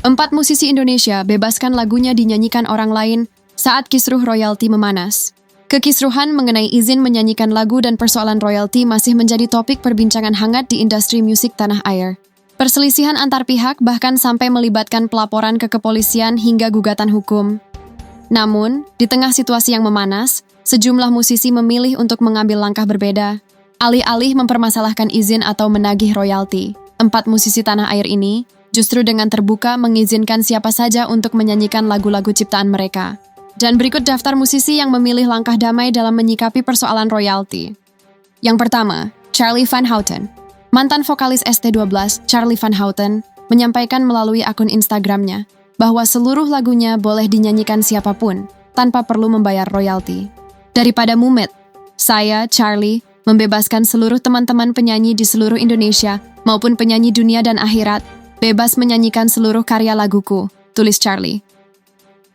4 musisi Indonesia bebaskan lagunya dinyanyikan orang lain saat kisruh royalti memanas. Kekisruhan mengenai izin menyanyikan lagu dan persoalan royalti masih menjadi topik perbincangan hangat di industri musik tanah air. Perselisihan antar pihak bahkan sampai melibatkan pelaporan ke kepolisian hingga gugatan hukum. Namun, di tengah situasi yang memanas, sejumlah musisi memilih untuk mengambil langkah berbeda. Alih-alih mempermasalahkan izin atau menagih royalti, 4 musisi tanah air ini justru dengan terbuka mengizinkan siapa saja untuk menyanyikan lagu-lagu ciptaan mereka. Dan berikut daftar musisi yang memilih langkah damai dalam menyikapi persoalan royalti. Yang pertama, Charly Van Houten. Mantan vokalis ST12, Charly Van Houten, menyampaikan melalui akun Instagramnya bahwa seluruh lagunya boleh dinyanyikan siapapun tanpa perlu membayar royalti. Daripada mumet, saya, Charly, membebaskan seluruh teman-teman penyanyi di seluruh Indonesia maupun penyanyi dunia dan akhirat bebas menyanyikan seluruh karya laguku, tulis Charly.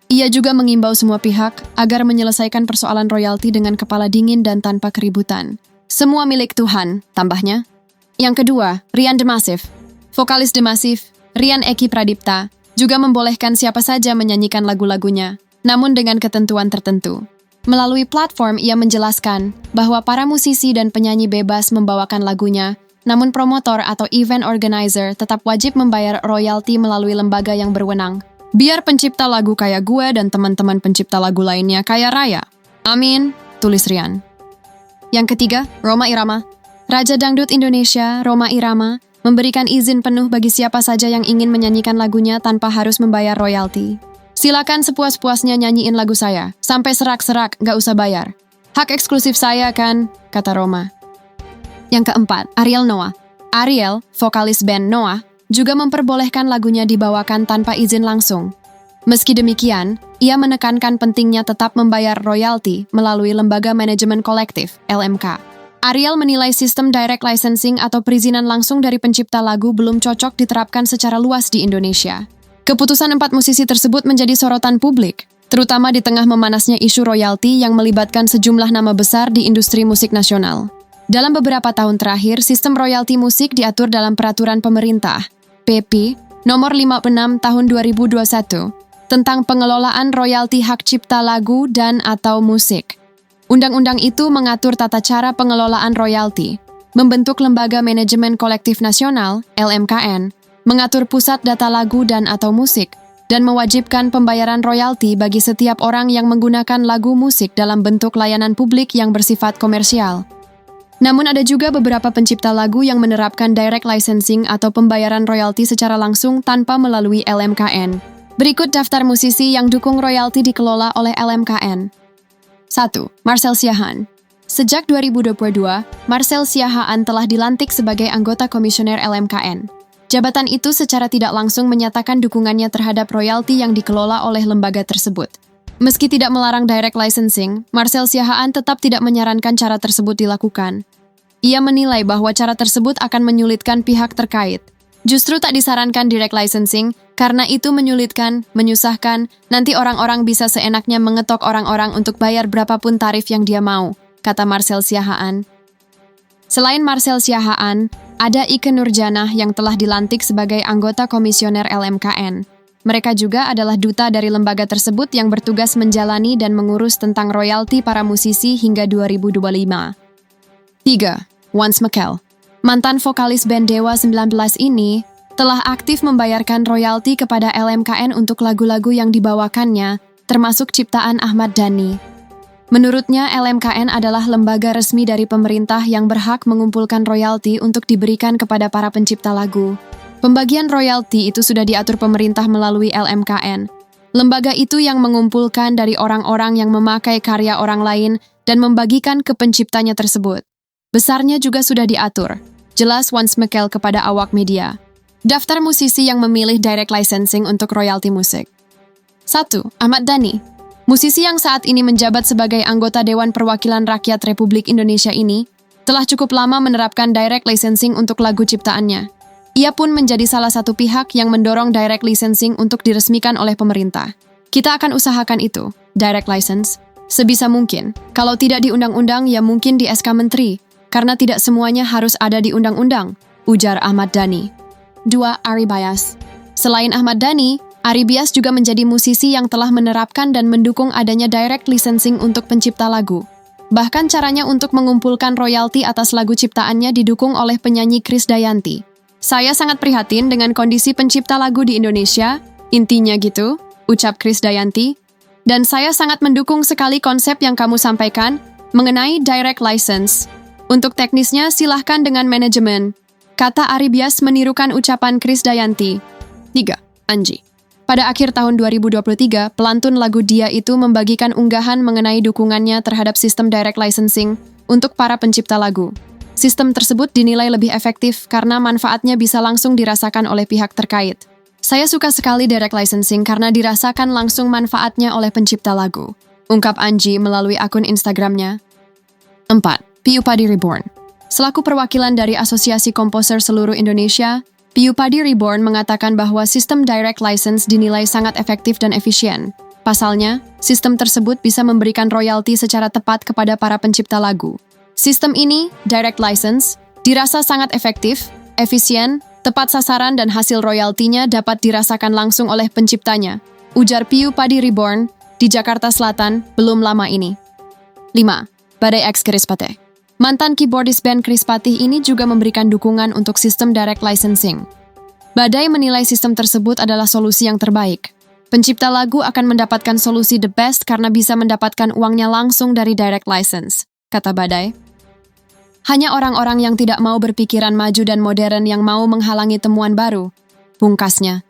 Ia juga mengimbau semua pihak agar menyelesaikan persoalan royalti dengan kepala dingin dan tanpa keributan. Semua milik Tuhan, tambahnya. Yang kedua, Rian The Massive. Vokalis The Massive, Rian Eki Pradipta, juga membolehkan siapa saja menyanyikan lagu-lagunya, namun dengan ketentuan tertentu. Melalui platform, ia menjelaskan bahwa para musisi dan penyanyi bebas membawakan lagunya, namun promotor atau event organizer tetap wajib membayar royalti melalui lembaga yang berwenang. Biar pencipta lagu kayak gue dan teman-teman pencipta lagu lainnya kaya raya. Amin, tulis Rian. Yang ketiga, Rhoma Irama. Raja Dangdut Indonesia, Rhoma Irama, memberikan izin penuh bagi siapa saja yang ingin menyanyikan lagunya tanpa harus membayar royalti. Silakan sepuas-puasnya nyanyiin lagu saya, sampai serak-serak, gak usah bayar. Hak eksklusif saya kan, kata Rhoma. Yang keempat, Ariel Noah. Ariel, vokalis band Noah, juga memperbolehkan lagunya dibawakan tanpa izin langsung. Meski demikian, ia menekankan pentingnya tetap membayar royalti melalui Lembaga Manajemen Kolektif, LMK. Ariel menilai sistem direct licensing atau perizinan langsung dari pencipta lagu belum cocok diterapkan secara luas di Indonesia. Keputusan 4 musisi tersebut menjadi sorotan publik, terutama di tengah memanasnya isu royalti yang melibatkan sejumlah nama besar di industri musik nasional. Dalam beberapa tahun terakhir, sistem royalti musik diatur dalam peraturan pemerintah, PP Nomor 56 Tahun 2021, tentang pengelolaan royalti hak cipta lagu dan atau musik. Undang-undang itu mengatur tata cara pengelolaan royalti, membentuk Lembaga Manajemen Kolektif Nasional, LMKN, mengatur pusat data lagu dan atau musik, dan mewajibkan pembayaran royalti bagi setiap orang yang menggunakan lagu musik dalam bentuk layanan publik yang bersifat komersial. Namun ada juga beberapa pencipta lagu yang menerapkan direct licensing atau pembayaran royalti secara langsung tanpa melalui LMKN. Berikut daftar musisi yang dukung royalti dikelola oleh LMKN. 1. Marcel Siahaan. Sejak 2022, Marcel Siahaan telah dilantik sebagai anggota komisioner LMKN. Jabatan itu secara tidak langsung menyatakan dukungannya terhadap royalti yang dikelola oleh lembaga tersebut. Meski tidak melarang direct licensing, Marcel Siahaan tetap tidak menyarankan cara tersebut dilakukan. Ia menilai bahwa cara tersebut akan menyulitkan pihak terkait. Justru tak disarankan direct licensing, karena itu menyulitkan, menyusahkan, nanti orang-orang bisa seenaknya mengetok orang-orang untuk bayar berapapun tarif yang dia mau, kata Marcel Siahaan. Selain Marcel Siahaan, ada Ikke Nurjanah yang telah dilantik sebagai anggota komisioner LMKN. Mereka juga adalah duta dari lembaga tersebut yang bertugas menjalani dan mengurus tentang royalti para musisi hingga 2025. 3. Once Mekel. Mantan vokalis band Dewa 19 ini telah aktif membayarkan royalti kepada LMKN untuk lagu-lagu yang dibawakannya, termasuk ciptaan Ahmad Dhani. Menurutnya, LMKN adalah lembaga resmi dari pemerintah yang berhak mengumpulkan royalti untuk diberikan kepada para pencipta lagu. Pembagian royalti itu sudah diatur pemerintah melalui LMKN. Lembaga itu yang mengumpulkan dari orang-orang yang memakai karya orang lain dan membagikan ke penciptanya tersebut. Besarnya juga sudah diatur, jelas Once Mekel kepada awak media. Daftar musisi yang memilih direct licensing untuk royalti musik. 1. Ahmad Dhani. Musisi yang saat ini menjabat sebagai anggota Dewan Perwakilan Rakyat Republik Indonesia ini telah cukup lama menerapkan direct licensing untuk lagu ciptaannya. Ia pun menjadi salah satu pihak yang mendorong direct licensing untuk diresmikan oleh pemerintah. Kita akan usahakan itu, direct license, sebisa mungkin. Kalau tidak di undang-undang, ya mungkin di SK Menteri, karena tidak semuanya harus ada di undang-undang, ujar Ahmad Dhani. 2. Ari Bayas. Selain Ahmad Dhani, Ari Bias juga menjadi musisi yang telah menerapkan dan mendukung adanya direct licensing untuk pencipta lagu. Bahkan caranya untuk mengumpulkan royalti atas lagu ciptaannya didukung oleh penyanyi Krisdayanti. Saya sangat prihatin dengan kondisi pencipta lagu di Indonesia, intinya gitu, ucap Krisdayanti. Dan saya sangat mendukung sekali konsep yang kamu sampaikan mengenai direct license. Untuk teknisnya silahkan dengan manajemen, kata Ari Bias menirukan ucapan Krisdayanti. 3. Anji. Pada akhir tahun 2023, pelantun lagu Dia Itu membagikan unggahan mengenai dukungannya terhadap sistem direct licensing untuk para pencipta lagu. Sistem tersebut dinilai lebih efektif karena manfaatnya bisa langsung dirasakan oleh pihak terkait. Saya suka sekali direct licensing karena dirasakan langsung manfaatnya oleh pencipta lagu, ungkap Anji melalui akun Instagramnya. 4. PiU Padi Reborn. Selaku perwakilan dari Asosiasi Komposer Seluruh Indonesia, PiU Padi Reborn mengatakan bahwa sistem direct license dinilai sangat efektif dan efisien. Pasalnya, sistem tersebut bisa memberikan royalti secara tepat kepada para pencipta lagu. Sistem ini, direct license, dirasa sangat efektif, efisien, tepat sasaran dan hasil royaltinya dapat dirasakan langsung oleh penciptanya, ujar PiU Padi Reborn di Jakarta Selatan belum lama ini. 5. Badai X Krispatih. Mantan keyboardis band Krispatih ini juga memberikan dukungan untuk sistem direct licensing. Badai menilai sistem tersebut adalah solusi yang terbaik. Pencipta lagu akan mendapatkan solusi the best karena bisa mendapatkan uangnya langsung dari direct license, kata Badai. Hanya orang-orang yang tidak mau berpikiran maju dan modern yang mau menghalangi temuan baru, pungkasnya.